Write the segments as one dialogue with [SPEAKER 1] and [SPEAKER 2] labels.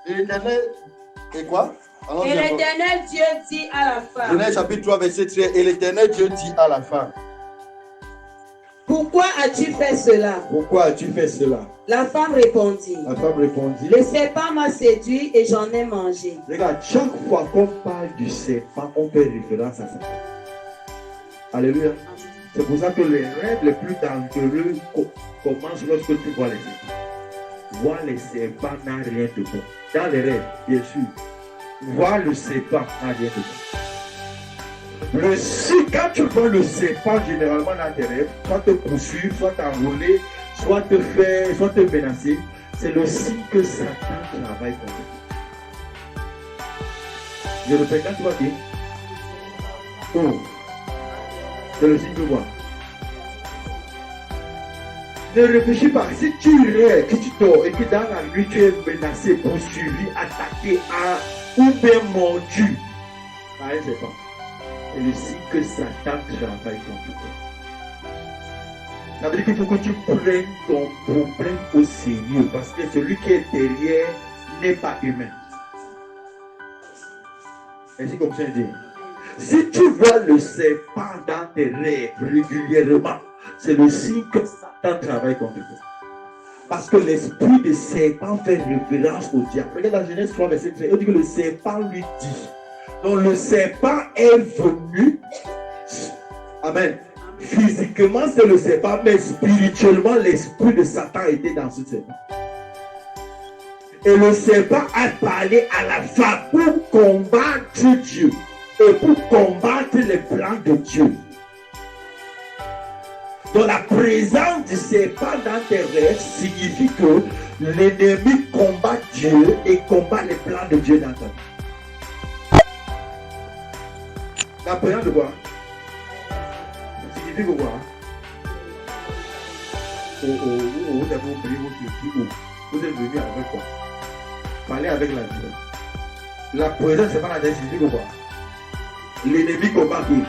[SPEAKER 1] Et l'Éternel, et quoi?
[SPEAKER 2] Et l'Éternel Dieu dit à la femme.
[SPEAKER 1] Genèse chapitre 3, verset 13. Et l'Éternel Dieu dit à la femme.
[SPEAKER 2] Pourquoi as-tu fait cela?
[SPEAKER 1] Pourquoi as-tu fait cela?
[SPEAKER 2] La femme répondit.
[SPEAKER 1] La femme répondit.
[SPEAKER 2] Le serpent m'a séduit et j'en ai mangé.
[SPEAKER 1] Regarde, chaque fois qu'on parle du serpent, on fait référence à ça. Alléluia. C'est pour ça que les rêves les plus dangereux commencent lorsque tu vois les serpents. Voir les serpents n'a rien de bon. Dans les rêves, bien sûr. Voir le serpent n'a rien de bon. Quand tu vois le serpent, généralement dans tes rêves, soit te poursuivre, soit t'enrouler, soit te menacer, c'est le signe que Satan travaille contre toi. Je répète, quand tu vas dire, oh, c'est le signe de quoi? Ne réfléchis pas. Si tu rêves, que tu dors et que dans la nuit tu es menacé, poursuivi, attaqué, ou bien mordu, par un serpent, c'est le signe que Satan travaille contre toi. Ça veut dire qu'il faut que tu prennes ton problème au sérieux parce que celui qui est derrière n'est pas humain. Ainsi comme ça dit. Si tu vois le serpent dans tes rêves régulièrement, c'est le signe que Satan travaille contre toi. Parce que l'esprit de serpent fait référence au diable. Regarde dans Genèse 3, verset 13, on dit que le serpent lui dit. Donc le serpent est venu. Amen. Physiquement, c'est le serpent, mais spirituellement, l'esprit de Satan était dans ce serpent. Et le serpent a parlé à la femme pour combattre Dieu et pour combattre les plans de Dieu. Donc la présence du serpent dans tes rêves signifie que l'ennemi combat Dieu et combat les plans de Dieu dans ta vie. La présence de quoi? Signifie quoi? Vous êtes venu avec quoi? Parler avec la vie. La présence, c'est pas la tête, signifie quoi? L'ennemi combat qui?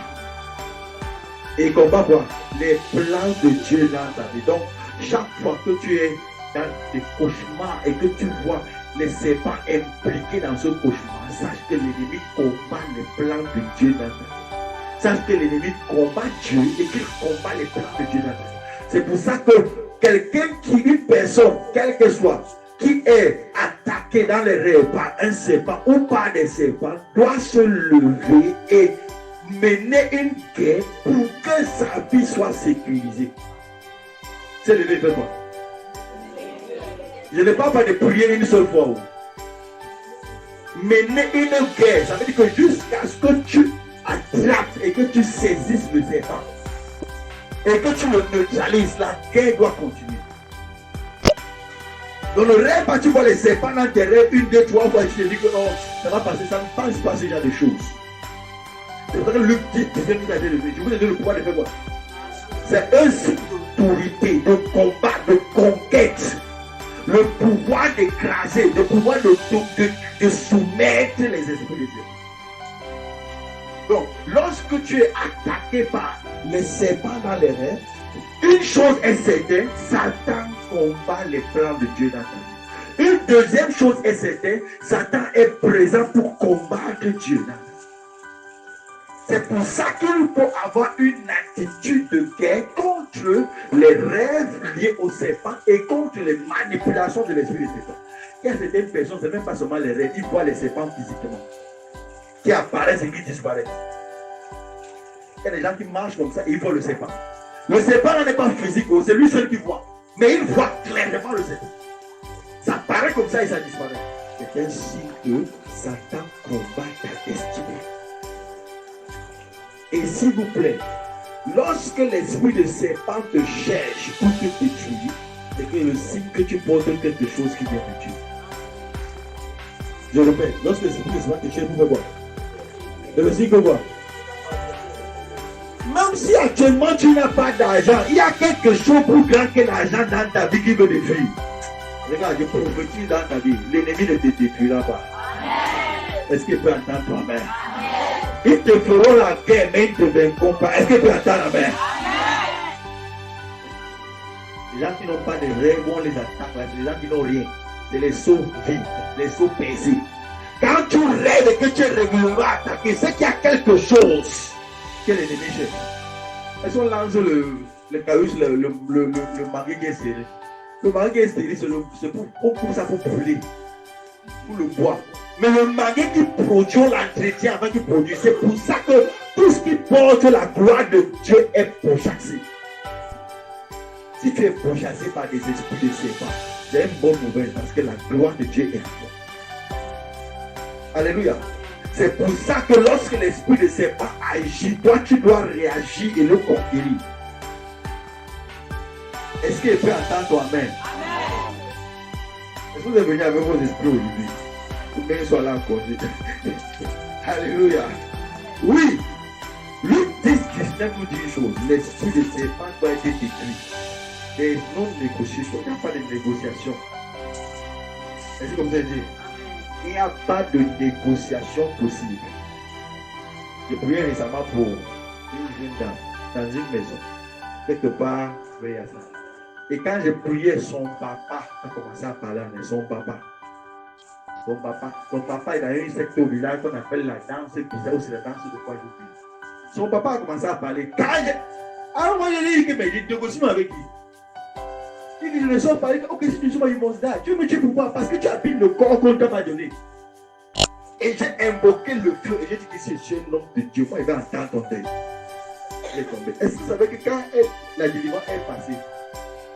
[SPEAKER 1] Et combat quoi? Les plans de Dieu dans ta vie. Donc, chaque fois que tu es dans des cauchemars et que tu vois les serpents impliqués dans ce cauchemar, sache que l'ennemi combat les plans de Dieu dans ta vie. Sache que l'ennemi combat Dieu et qu'il combat les plans de Dieu dans ta vie. C'est pour ça que une personne, quelle que soit, qui est attaquée dans les rêves par un serpent ou par des serpents, doit se lever et mener une guerre pour que sa vie soit sécurisée. C'est le fait quoi? Je ne parle pas de prier une seule fois. Mener une guerre, ça veut dire que jusqu'à ce que tu attrapes et que tu saisisses le serpent et que tu le neutralises, la guerre doit continuer. Dans le rêve, quand tu vois les serpents dans tes rêves, 1, 2, 3 fois, tu te dis que non, ça va passer, ça ne passe pas ce genre de choses. C'est pour ça que Luc dit, je vous ai donné le pouvoir de faire quoi? C'est un signe d'autorité, de combat, de conquête. Le pouvoir d'écraser, le pouvoir de soumettre les esprits de Dieu. Donc, lorsque tu es attaqué par les serpents dans les rêves, une chose est certaine, Satan combat les plans de Dieu dans ta vie. Une deuxième chose est certaine, Satan est présent pour combattre Dieu dans ta vie. C'est pour ça qu'il faut avoir une attitude de guerre contre les rêves liés au serpent et contre les manipulations de l'esprit de serpent. Il y a certaines personnes, ce n'est même pas seulement les rêves, ils voient les serpents physiquement, qui apparaissent et qui disparaissent. Il y a des gens qui marchent comme ça et ils voient le serpent. Le serpent n'est pas physique, c'est lui seul qui voit. Mais il voit clairement le serpent. Ça paraît comme ça et ça disparaît. C'est un signe que Satan combat ta destinée. Et s'il vous plaît, lorsque l'esprit de serpent te cherche pour te détruire, c'est que le signe que tu portes quelque chose qui vient de Dieu. Je répète, lorsque l'esprit de serpent te cherche pour faire quoi? C'est le signe que quoi? Même si actuellement tu n'as pas d'argent, il y a quelque chose plus grand que l'argent dans ta vie qui veut détruire. Regarde, je prophétise dans ta vie, l'ennemi ne te détruira pas. Est-ce qu'il peut entendre toi, amen? Ils te feront la guerre, mais ils ne te vaincront pas. Est-ce que tu peux entendre, amen? Les gens qui n'ont pas de rêve, on les attaque. Les gens qui n'ont rien. C'est les seaux vides, les seaux percés. Quand tu rêves et que tu es régulièrement attaqué, c'est qu'il y a quelque chose que l'ennemi cherche. Est-ce qu'on lance le caillou sur le mari qui est serré? Le mari qui est serré, c'est pour ça, pour brûler, pour le bois. Mais le mari qui produit l'entretien avant qu'il produise, c'est pour ça que tout ce qui porte la gloire de Dieu est pourchassé. Si tu es pourchassé par des esprits de serpent, c'est une bonne nouvelle parce que la gloire de Dieu est en toi. Alléluia. C'est pour ça que lorsque l'esprit de serpent agit, toi tu dois réagir et le conquérir. Est-ce qu'il peut entendre ton amen? Est-ce que vous êtes venu avec vos esprits aujourd'hui? Ou bien ils sont là encore. Alléluia. Oui. Luc 10-19 nous dit une chose. L'esprit de serpent doit être détruit. Et non négociation. Il n'y a pas de négociation. Est-ce que comme ça dit? Il n'y a pas de négociation possible. J'ai prié récemment pour une jeune dame dans une maison. Quelque part, veille à ça. Et quand j'ai prié, son papa a commencé à parler avec son papa. Son papa est dans une secte au village qu'on appelle la danse bizarre ou c'est la danse de quoi je dis. Son papa a commencé à parler. Alors moi je lui ai dit que mais je négocie avec qui? Il dit je ne sors pas. Il dit ok si tu sois une monstre, tu veux me tuer pourquoi? Parce que tu habites le corps qu'on t'a pas donné. Et j'ai invoqué le feu et j'ai dit que si je suis un homme de Dieu, moi il va entendre ton deuil. Il est tombé. Est-ce que vous savez que quand la délivrance est passée,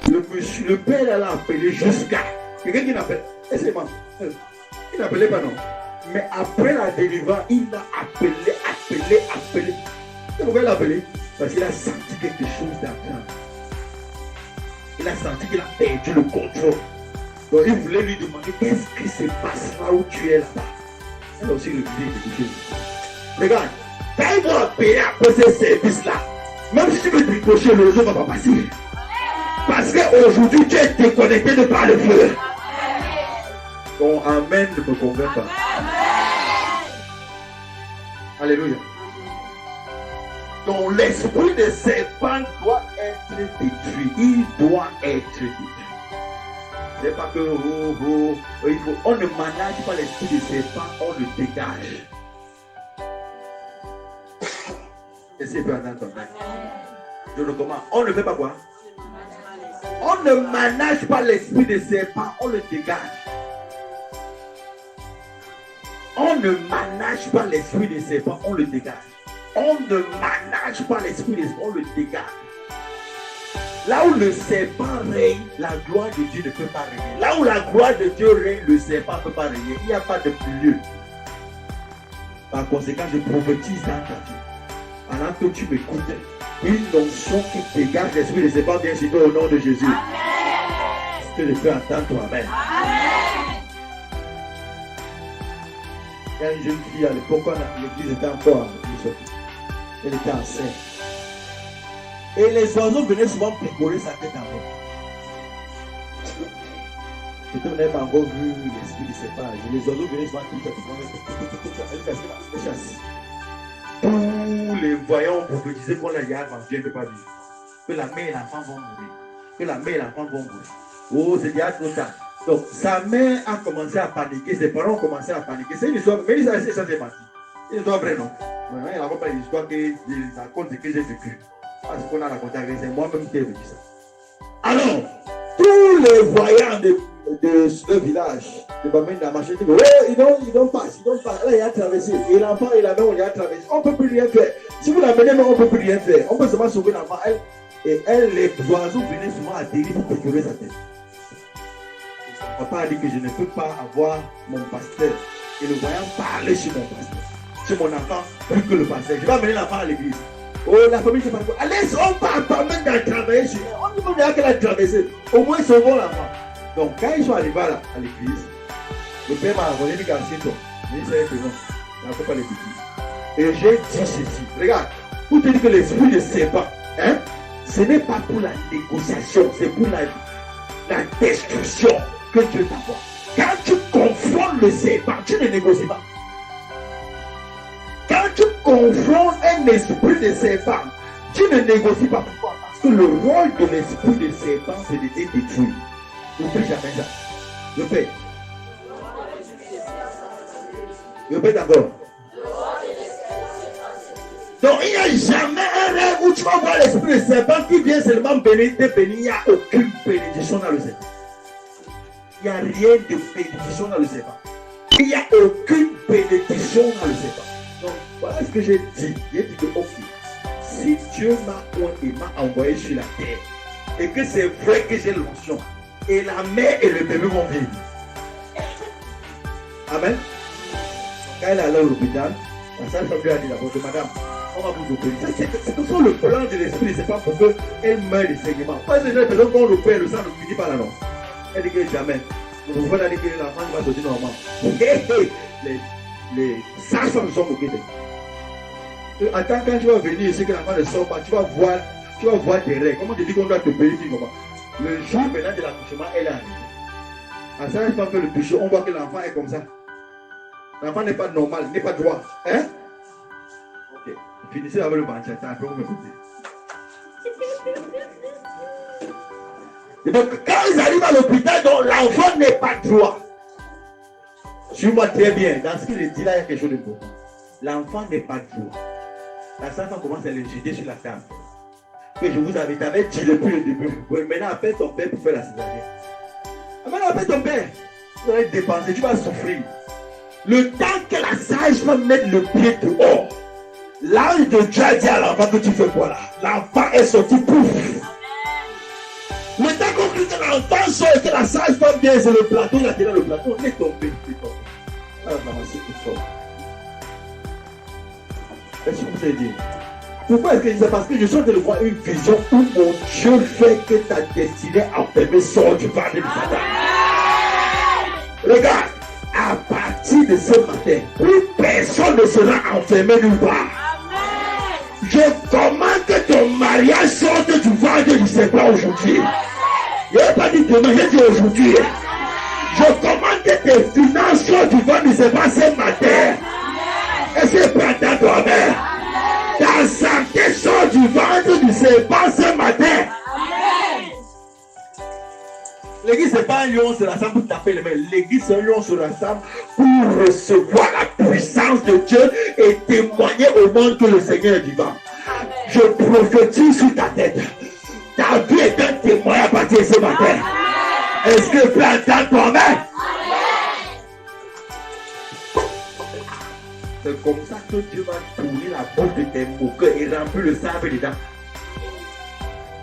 [SPEAKER 1] le père l'a appelé jusqu'à quelqu'un qui l'appelle. Et c'est moi. Il n'appelait pas non. Mais après la délivrance, il a appelé. Et pourquoi il l'a appelé? Parce qu'il a senti quelque chose d'apprendre. Il a senti qu'il a perdu le contrôle. Donc il voulait lui demander qu'est-ce qui se passe là où tu es là-bas. Elle a aussi refusé quelque chose. Regarde, quand ils vont appeler après ce service-là, même si tu veux tricocher, le réseau ne va pas passer. Parce qu'aujourd'hui, tu es déconnecté de par le feu. Ton amen ne me convainc pas. Alléluia. Donc l'esprit de serpent doit être détruit. Il doit être détruit. C'est pas que on ne manage pas l'esprit de serpent, on le dégage. Est-ce que tu peux entendre? Je le commence. On ne fait pas quoi? On ne manage pas l'esprit de serpent, on le dégage. On ne manage pas l'esprit de serpent, on le dégage. On ne manage pas l'esprit de serpent, on le dégage. Là où le serpent règne, la gloire de Dieu ne peut pas régner. Là où la gloire de Dieu règne, le serpent ne peut pas régner. Il n'y a pas de milieu. Par conséquent, je prophétise dans ta vie. Pendant que tu m'écoutes, une notion qui dégage l'esprit de serpent bien sûr au nom de Jésus. Amen. Que je peux entendre toi. Amen. Il y a une jeune fille à l'époque, quand l'église était encore elle était enceinte. Et les oiseaux venaient souvent picorer sa tête en haut. Peut-être vous n'avez pas encore vu l'esprit de serpent. Les oiseaux venaient souvent picorer. Tous les voyants prophétisaient qu'on a hier avant Dieu ne peut pas vivre. Que la mère et l'enfant vont mourir. Que la mère et l'enfant vont mourir. Oh, c'est déjà trop tard. Donc, sa mère a commencé à paniquer. Ses parents ont commencé à paniquer. C'est une histoire. Mais ça c'est parti. C'est une histoire vraie, non? Il n'y a pas une histoire que ça compte que j'ai vécu. Parce qu'on a raconté avec c'est moi-même qui ai vécu ça. Alors, tous les voyants de ce village, de Bamenda, machin, ils don't passe. Là, il a traversé. Et l'enfant et la mère, on y a traversé. On ne peut plus rien faire. Si vous l'amenez, on ne peut plus rien faire. On peut seulement sauver l'enfant. Les oiseaux venaient souvent atterrir pour picorer sa tête. Son papa a dit que je ne peux pas avoir mon pasteur. Et le voyant parlait sur mon pasteur. Sur mon enfant, plus que le pasteur. Je vais amener l'enfant à l'église. Oh, la famille, c'est pas quoi. Allez, on part pas même d'en travailler sur elle. On ne peut pas qu'elle a traversé. Au moins, sauvons l'enfant. Donc, quand ils sont arrivés là, à l'église, le père m'a envoyé du quartier. Il s'est fait non. Il n'a pas l'église. Et j'ai dit ceci. Regarde, pour te dire que l'esprit de serpent, ce n'est pas pour la négociation, c'est pour la destruction que Dieu t'envoie. Quand tu confrontes le serpent, tu ne négocies pas. Quand tu confrontes un esprit de serpent, tu ne négocies pas. Pourquoi? Parce que le rôle de l'esprit de serpent, c'est de te détruire. N'oublie jamais ça. Le fait, Répète encore. Donc, il n'y a jamais un rêve où tu vas voir l'esprit de serpent qui vient seulement bénir, te bénir. Il n'y a aucune bénédiction dans le serpent. Il n'y a rien de bénédiction dans le serpent. Il n'y a aucune bénédiction dans le serpent. Donc, voilà ce que j'ai dit. J'ai dit que, ok, si Dieu m'a envoyé sur la terre, et que c'est vrai que j'ai l'onction, et la mère et le bébé vont vivre. Amen. Quand elle est allée à l'hôpital, la sage-femme lui a dit d'abord, madame, on va vous opérer. C'est comme ça le plan de l'esprit, c'est pas pour qu'elle meure de saignement. Parce que les personnes qu'on opère, le sang ne finit pas là, non. Elle dit que jamais. Vous pouvez dire que l'enfant va sortir normalement. Les sages-femmes sont moquées d'elle. Attends, quand tu vas venir ici, que l'enfant ne sort pas, tu vas voir des règles. Comment tu dis qu'on doit te payer comment? Le jour maintenant de l'accouchement, elle est arrivée. La sage-femme fait le toucher, on voit que l'enfant est comme ça. L'enfant n'est pas normal, n'est pas droit. Hein? Ok. Finissez avec le banquier, après vous m'écoutez. Et donc, quand ils arrivent à l'hôpital, donc l'enfant n'est pas droit. Suis-moi très bien. Dans ce qu'il dit là, il y a quelque chose de beau. L'enfant n'est pas droit. La sage-femme commence à le jeter sur la table. Que je vous avais dit depuis le début. Maintenant, appelle ton père pour faire la césarienne. Maintenant, appelle ton père. Tu vas être dépensé, tu vas souffrir. Le temps que la sage-femme mette le pied dehors, l'ange de Dieu a dit à l'enfant que tu fais quoi là? L'enfant est sorti, pouf. Le temps qu'on dit que l'enfant sort et que la sage-femme vient sur le plateau, il a tiré le plateau, on est tombé. Alors, c'est tout fort. Est-ce que vous avez dit? Pourquoi est-ce que je dis ça? Parce que je suis en train de voir une vision où mon Dieu fait que ta destinée enfermée sort du ventre de Satan. Regarde, à partir de ce matin, plus personne ne sera enfermé nulle part. Je commande que ton mariage sorte du ventre du serpent aujourd'hui. Il n'y a pas dit demain, j'ai dit aujourd'hui. Je commande que tes finances sortent du ventre du serpent ce matin. Est-ce que tu entends toi-même? Ta santé sort du ventre du serpent ce matin. L'église, ce n'est pas un lion sur la rassemble pour taper les mains. L'église, c'est un lion sur la rassemble pour recevoir la puissance de Dieu et témoigner au monde que le Seigneur est vivant. Je prophétise sur ta tête. Ta vie est un témoin à partir de ce matin. Est-ce que tu peux entendre toi-même? C'est comme ça que Dieu va tourner la bouche de tes moqueurs et remplir le sable dedans.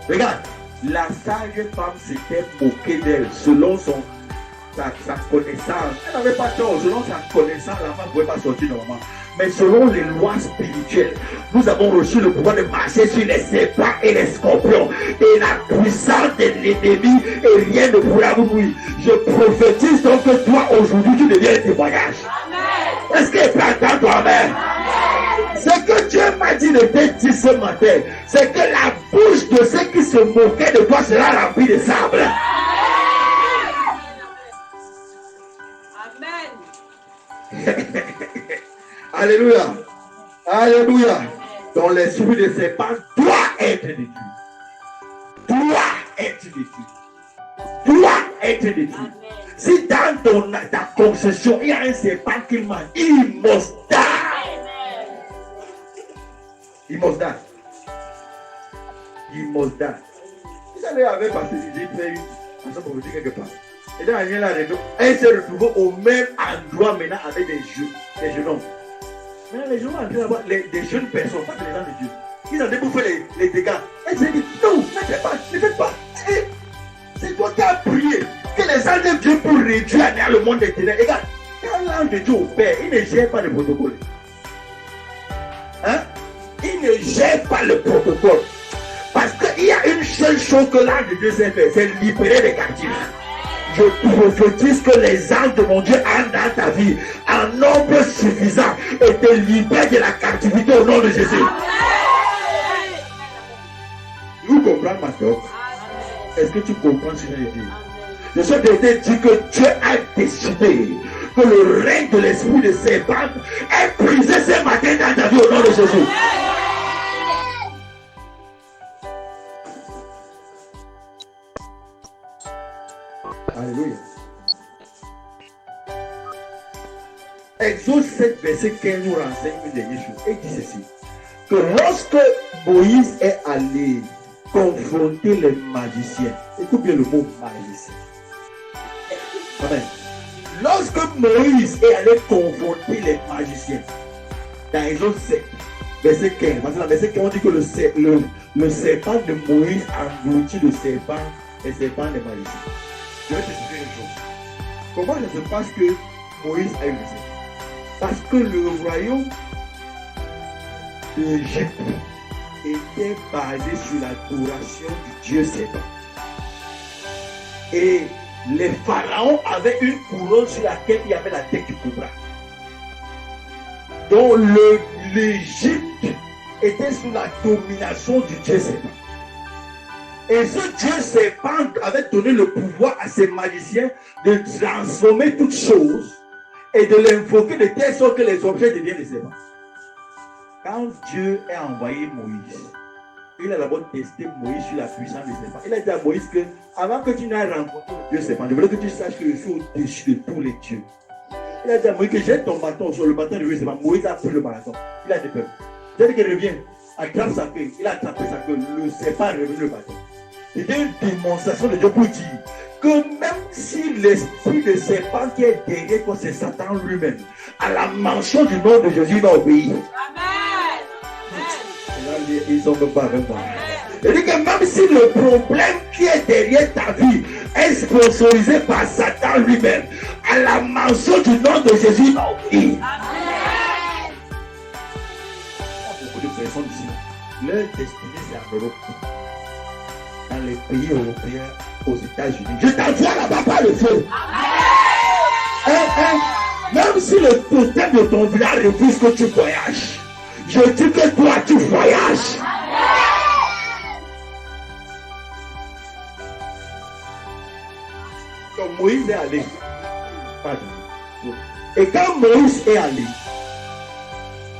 [SPEAKER 1] Regarde. La sage femme s'était moquée d'elle selon sa connaissance. Elle n'avait pas tort. Selon sa connaissance, l'enfant ne pouvait pas sortir normalement. Mais selon les lois spirituelles, nous avons reçu le pouvoir de marcher sur les serpents et les scorpions. Et la puissance de l'ennemi, et rien ne pourra vous nuire. Je prophétise donc que toi, aujourd'hui, tu deviens un témoignage. Est-ce que tu entends toi-même? Ce que Dieu m'a dit de te dire ce matin, c'est que la bouche de ceux qui se moquaient de toi sera remplie de sable. Amen. Alléluia. Alléluia. Donc l'esprit de serpent doit être détruit. Doit être détruit. Doit être détruit. Si dans ta concession, il y a un serpent qui m'a dit, il must die. He must die. He must die. Vous savez, avec Pasteur Didier, il fait une façon pour vous dire quelque part. Et dans la ligne là, elle s'est retrouvée au même endroit maintenant avec des jeunes hommes. Maintenant, les jeunes hommes ont avoir des jeunes personnes, pas des gens de Dieu. Ils ont débouffé les dégâts. Elle s'est dit, non, ne faites pas, ne faites pas. C'est toi qui as prié que les anges de Dieu pour réduire le monde des ténèbres. Regarde, quand l'ange de Dieu opère, il ne gère pas le protocole. Hein? Il ne gère pas le protocole. Parce qu'il y a une seule chose que l'ange de Dieu sait faire, c'est libérer les captifs. Je prophétise que les anges de mon Dieu entrent dans ta vie en nombre suffisant et te libèrent de la captivité au nom de Jésus. Vous comprenez ma soeur? Est-ce que tu comprends ce que je dis? Je suis en train de te dire que Dieu a décidé que le règne de l'esprit de serpent est brisé ce matin dans ta vie au nom de Jésus. Alléluia. Exode 7, verset 15 nous renseigne une dernière chose. Et il dit ceci, que lorsque Moïse est allé confronter les magiciens, écoute bien le mot magicien. Amen. Lorsque Moïse est allé confronter les magiciens, dans Exode 7, verset 15, parce que dans verset 15, on dit que le serpent de Moïse engloutit les serpents des magiciens. Je vais t'expliquer une chose. Comment ça se passe que Moïse a eu le serpent? Parce que le royaume d'Égypte était basé sur l'adoration du Dieu serpent. Et les pharaons avaient une couronne sur laquelle il y avait la tête du cobra. Donc l'Égypte était sous la domination du Dieu serpent. Et ce Dieu serpent avait donné le pouvoir à ses magiciens de transformer toutes choses et de l'invoquer de telle sorte que les objets deviennent des serpents. Quand Dieu a envoyé Moïse, il a d'abord testé Moïse sur la puissance des serpents. Il a dit à Moïse que avant que tu n'aies rencontré le Dieu serpent, je voudrais que tu saches que je suis au-dessus de tous les dieux. Il a dit à Moïse que jette ton bâton sur le bâton de Dieu serpent. Moïse a pris le bâton. Il a dit peur. C'est-à-dire qu'il revient, attrape sa queue. Il a attrapé sa queue. Le serpent est revenu le bâton. C'était une démonstration de Dieu pour dire que même si l'esprit de serpent qui est derrière toi, c'est Satan lui-même, à la mention du nom de Jésus, il va obéir. Amen. Et là, ils sont même pas avec moi. Il dit que même si le problème qui est derrière ta vie est sponsorisé par Satan lui-même, à la mention du nom de Jésus, il va obéir. Amen. Il y a beaucoup de personnes ici. Leur destinée, c'est en Europe. Dans les pays européens, aux États-Unis. Je t'envoie là-bas par le feu. Même si le totem de ton village refuse que tu voyages, je dis que toi tu voyages. Donc Moïse est allé. Pardon. Et quand Moïse est allé,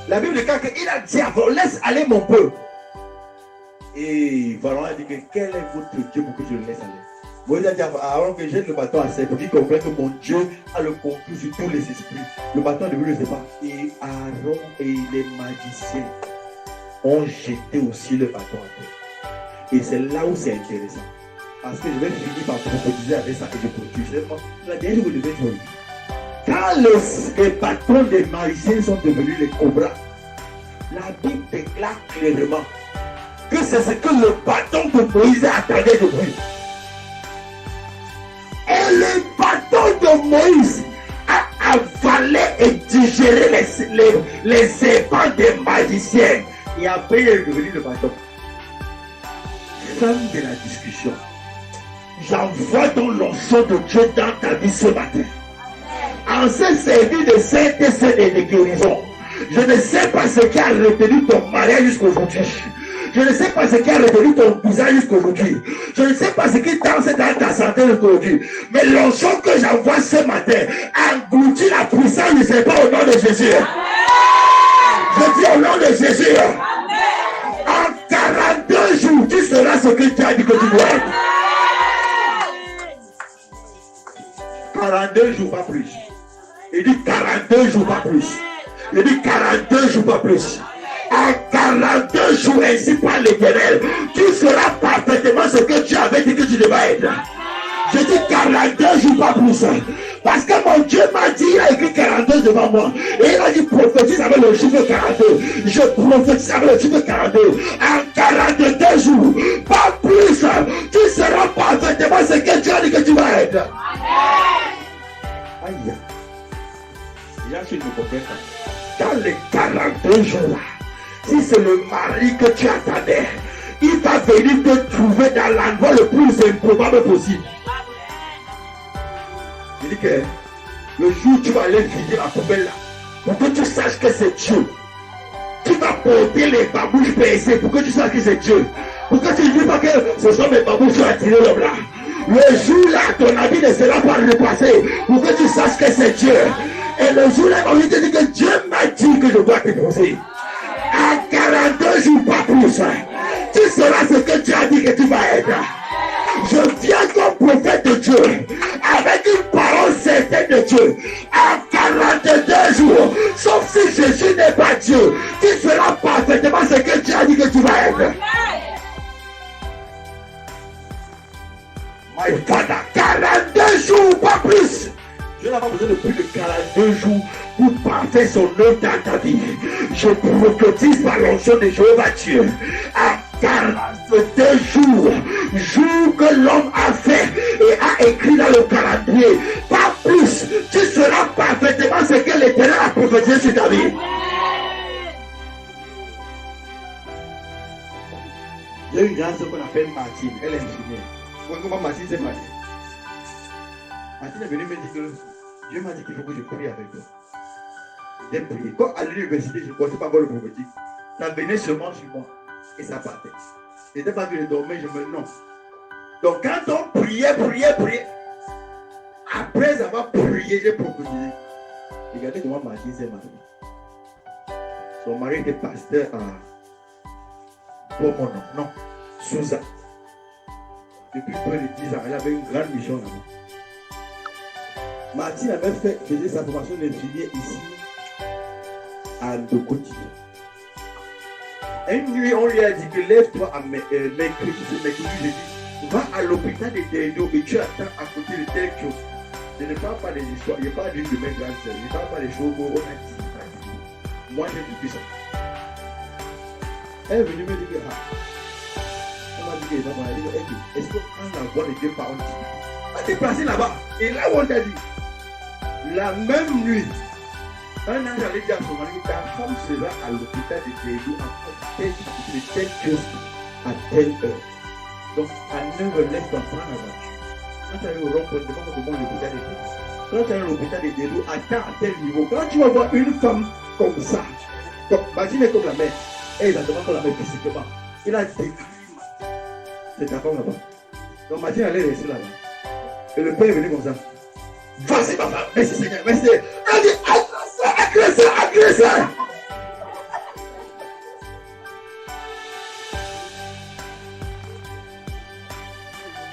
[SPEAKER 1] la Bible dit qu'il a dit avant, laisse aller mon peuple. Et Pharaon a dit que quel est votre Dieu pour que je le laisse aller? Moïse a dit à Aaron que jette le bâton à Seth pour qu'il comprenne que mon Dieu a le contrôle sur tous les esprits. Le bâton de lui ne sait pas. Et Aaron et les magiciens ont jeté aussi le bâton à terre. Et c'est là où c'est intéressant. Parce que je vais finir par prophétiser avec ça que je produis. La dernière chose que je vais dire. Quand les bâtons des magiciens sont devenus les cobras, la Bible déclare clairement que c'est ce que le bâton de Moïse attendait de lui. Et le bâton de Moïse a avalé et digéré les serpents des magiciens. Et après, il est devenu le bâton. Fin de la discussion. J'envoie donc l'onction de Dieu dans ta vie ce matin. En se servir de cette scène et de guérison. Je ne sais pas ce qui a retenu ton mariage jusqu'aujourd'hui. Je ne sais pas ce qui a retenu ton cousin jusqu'aujourd'hui. Je ne sais pas ce qui danse dans ta santé jusqu'aujourd'hui. Mais l'onction que j'envoie ce matin engloutit la puissance du serpent au nom de Jésus. Je dis au nom de Jésus. En 42 jours, tu seras ce que tu as dit que tu dois être. 42 jours, pas plus. Il dit 42 jours, pas plus. Il dit 42 jours, pas plus. En 42 jours, ainsi par l'Éternel, tu seras parfaitement ce que tu avais dit que tu devais être. Je dis 42 jours, pas plus. Parce que mon Dieu m'a dit, il a écrit 42 devant moi. Et il a dit, prophétise avec le chiffre 42. Je prophétise avec le chiffre 42. En 42 jours, pas plus, tu seras parfaitement ce que tu as dit que tu vas être. Aïe. Il y a une comprenne. Dans les 42 jours là, si c'est le mari que tu attendais, il va venir te trouver dans l'endroit le plus improbable possible. Il dit que le jour où tu vas aller vider la poubelle là, pour que tu saches que c'est Dieu, tu vas porter les babouches baissées pour que tu saches que c'est Dieu. Pour que tu ne dis pas que ce sont mes babouches qui ont attiré l'homme là. Le jour là, ton avis ne sera pas repassé pour que tu saches que c'est Dieu. Et le jour là, on te dit que Dieu m'a dit que je dois t'épouser. En 42 jours, pas plus. Tu seras ce que tu as dit que tu vas être. Je viens comme prophète de Dieu, avec une parole certaine de Dieu. En 42 jours, créé par Dieu, tu feras parfaitement ce que Dieu a dit que tu vas être. My Father, 42 jours, pas plus. Dieu n'a pas besoin de plus de 42 jours pour parfaire son œuvre dans ta vie. Je prophétise par l'onction de Jéhovah Dieu. À 42 jours, jour que l'homme a fait et a écrit dans le calendrier, pas plus, tu seras parfaitement ce que l'Éternel a prophétisé sur ta vie. Il y a une grande sœur qu'on appelle Martine, elle est infirmière. Comment Martine s'est mariée? Martine est venue me dire que Dieu m'a dit qu'il faut que je prie avec toi. J'ai prié. Quand à l'université, je ne connaissais pas encore le prophétique. Ça venait seulement sur moi. Et ça partait. Je n'étais pas venu dormir, je me non. Donc quand on priait. Après avoir prié, j'ai prophétisé. Regardez comment Martine s'est mariée. Son mari était pasteur à Beaumont, non, Souza. Depuis près de 10 ans, elle avait une grande mission là-bas. Martine avait faisait sa formation d'infirmier ici à Ndokoti. Une nuit, on lui a dit que lève-toi à mercredi, jeudi, va à l'hôpital de Dédo et tu attends à côté de telle chose. Je ne parle pas des histoires, je parle d'une de mes grandes sœurs, je ne parle pas des choses qu'on a dit. Moi, j'ai vécu ça. Elle est venue me dire que on m'a dit que est-ce que quand la voix de Dieu parle, on t'est placé là-bas. Et là où on t'a dit, la même nuit, un ange allait dire à son mari, ta femme sera à l'hôpital de Dédou à telle chose à telle heure. Donc à 9h, laisse ton prendre la voiture. Quand tu arrives au rond-point, devant l'hôpital de Dédou. Quand tu arrives à l'hôpital de Dédou, attends à tel niveau. Quand tu vas voir une femme comme ça, imagine comme la mère, exactement comme la mère physiquement. Il a dit, c'est ta femme là-bas. Donc Martine allait rester là-bas. Et le père est venu comme ça. Vas-y ma femme, merci Seigneur, merci. Elle dit, agresseur.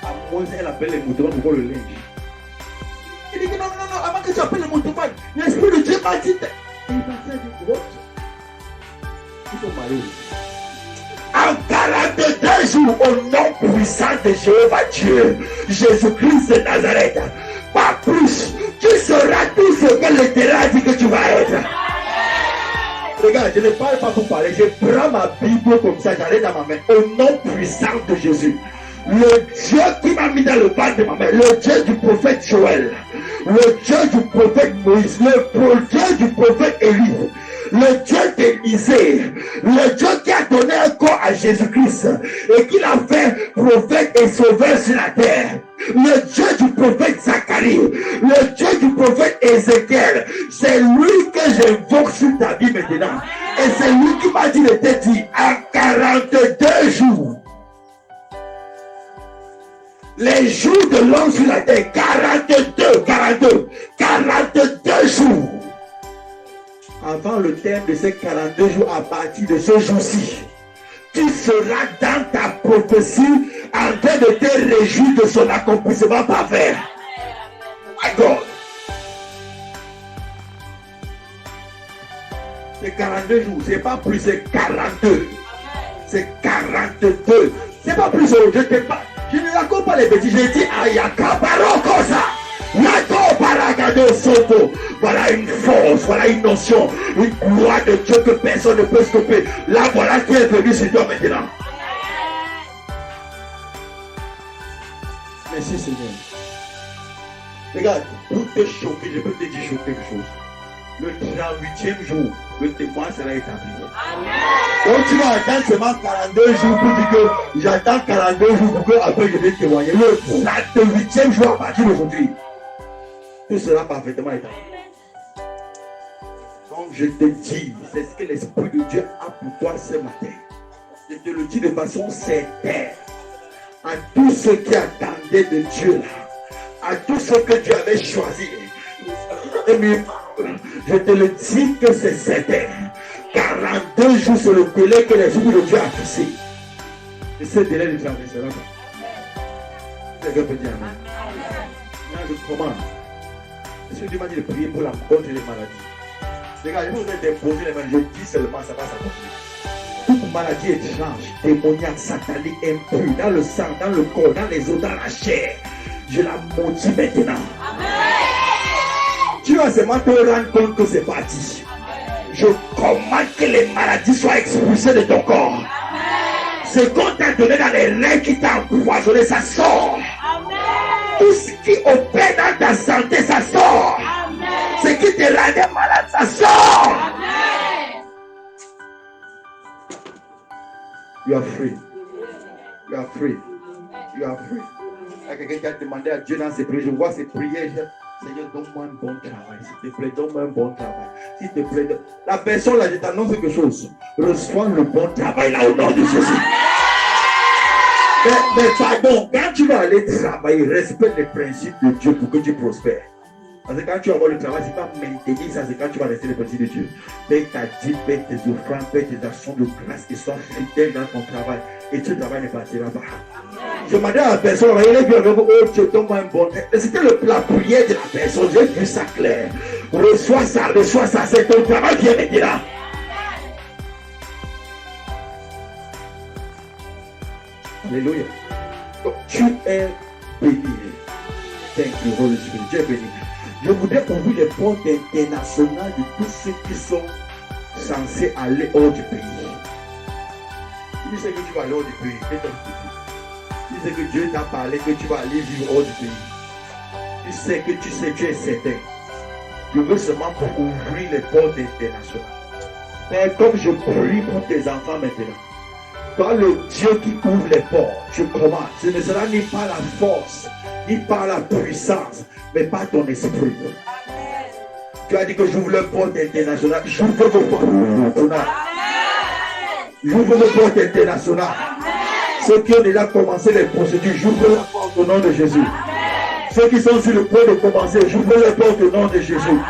[SPEAKER 1] À moins elle appelle les moutons pour voir le linge. Il dit que non, avant que tu appelles les moutons, l'esprit de Dieu m'a dit. Et il m'a dit, what? Ils sont mariés. En 42 jours, au nom puissant de Jéhovah Dieu, Jésus-Christ de Nazareth, pas plus, tu seras tout ce que l'Éternel a dit que tu vas être. Regarde, je ne parle pas pour parler, je prends ma Bible comme ça, j'arrête dans ma main, au nom puissant de Jésus. Le Dieu qui m'a mis dans le bas de ma main, le Dieu du prophète Joël, le Dieu du prophète Moïse, le Dieu du prophète Élie, le Dieu d'Élisée, le Dieu qui a donné un corps à Jésus-Christ et qui l'a fait prophète et sauveur sur la terre. Le Dieu du prophète Zacharie, le Dieu du prophète Ézéchiel, c'est lui que j'invoque sur ta vie maintenant. Et c'est lui qui m'a dit de te dire, à 42 jours, les jours de l'homme sur la terre, 42 jours. Avant le terme de ces 42 jours, à partir de ce jour-ci, tu seras dans ta prophétie en train de te réjouir de son accomplissement parfait. My God. C'est 42 jours, c'est pas plus, c'est 42. C'est 42. C'est pas plus, je ne raconte pas les petits, je dis Ayaka Barokosa. Voilà une force, voilà une notion, une gloire de Dieu que personne ne peut stopper. Là, voilà qui est venu sur toi maintenant. Merci Seigneur. Regarde, pour te choquer, je peux te dire quelque chose. Le 38e jour, le témoin sera établi. Donc tu vas attendre seulement 42 jours pour dire que j'attends 42 jours pour que après je vais témoigner. Le 38e jour à partir d'aujourd'hui, tout sera parfaitement établi. Donc je te dis, c'est ce que l'Esprit de Dieu a pour toi ce matin. Je te le dis de façon certaine. À tous ceux qui attendaient de Dieu là, à tous ceux que Dieu avait choisis, je te le dis que c'est certain. 42 jours sur le délai que l'Esprit de Dieu a fixé. Et ce délai ne traversera pas. Quelqu'un peut dire amen. Là je commande. Est-ce que Dieu m'a dit de prier pour la contre les maladies? Regarde, vous êtes imposé les mains, je dis seulement, ça va s'accomplir. Toute maladie étrange, démoniaque, satanique, impure, dans le sang, dans le corps, dans les os, dans la chair, je la maudis maintenant. Amen. Tu vas seulement te rendre compte que c'est parti. Je commande que les maladies soient expulsées de ton corps. Amen. Ce qu'on t'a donné dans les reins qui t'a empoisonné, ça sort. Amen. Tout ce qui opère dans ta santé, ça sort. Amen. Ce qui te rendait malade, ça sort. Amen. You are free. You are free. You are free. Il y a quelqu'un qui a demandé à Dieu dans ses prières. Je vois ses prières. Seigneur, donne-moi un bon travail. S'il te plaît, donne-moi un bon travail. S'il te plaît, la personne là, je t'annonce quelque chose. Reçois le bon travail là au nom de Jésus. Mais pardon, quand tu vas aller travailler, respecte les principes de Dieu pour que tu prospères. Parce que quand tu vas avoir le travail, c'est pas maintenir ça, c'est quand tu vas rester les principes de Dieu. Paye ta dîme, paye tes offrandes, paye tes actions de grâce et sois fidèle dans ton travail. Et tu travail ne partira pas. Je m'adresse à la personne, il est bien, oh Dieu, donne-moi un bon temps. C'était la prière de la personne, j'ai vu ça clair. Reçois ça, c'est ton travail qui est maintenant. Alléluia. Donc tu es béni. Thank you, Holy Spirit. Tu es béni. Je voudrais ouvrir les portes internationales de tous ceux qui sont censés aller hors du pays. Tu sais que tu vas aller hors du pays. Tu sais que Dieu t'a parlé que tu vas aller vivre hors du pays. Tu es certain. Je veux seulement ouvrir les portes internationales. Père, comme je prie pour tes enfants maintenant, toi le Dieu qui ouvre les portes, je commande, ce ne sera ni par la force, ni par la puissance, mais par ton esprit. Amen. Tu as dit que j'ouvre les portes internationales. J'ouvre vos portes internationales. J'ouvre les portes internationales. Ceux qui ont déjà commencé les procédures, j'ouvre la porte au nom de Jésus. Amen. Ceux qui sont sur le point de commencer, j'ouvre les portes au nom de Jésus. Amen.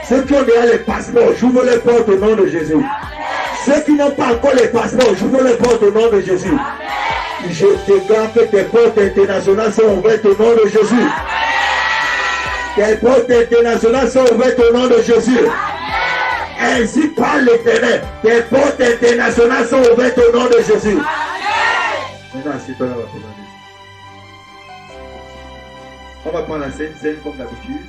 [SPEAKER 1] Ceux qui ont déjà les passeports, j'ouvre les portes au nom de Jésus. Amen. Ceux qui n'ont pas encore les passeports, j'ouvre les portes au nom de Jésus. Amen. Je déclare que tes portes internationales sont ouvertes au nom de Jésus. Amen. Tes portes internationales sont ouvertes au nom de Jésus. Amen. Ainsi parle l'Éternel. Tes portes internationales sont ouvertes au nom de Jésus. Amen. Maintenant, assieds-toi là, on va prendre la scène comme d'habitude.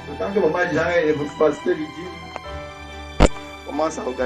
[SPEAKER 1] Le temps que maman Jean et le pasteur lui dit, commence à organiser.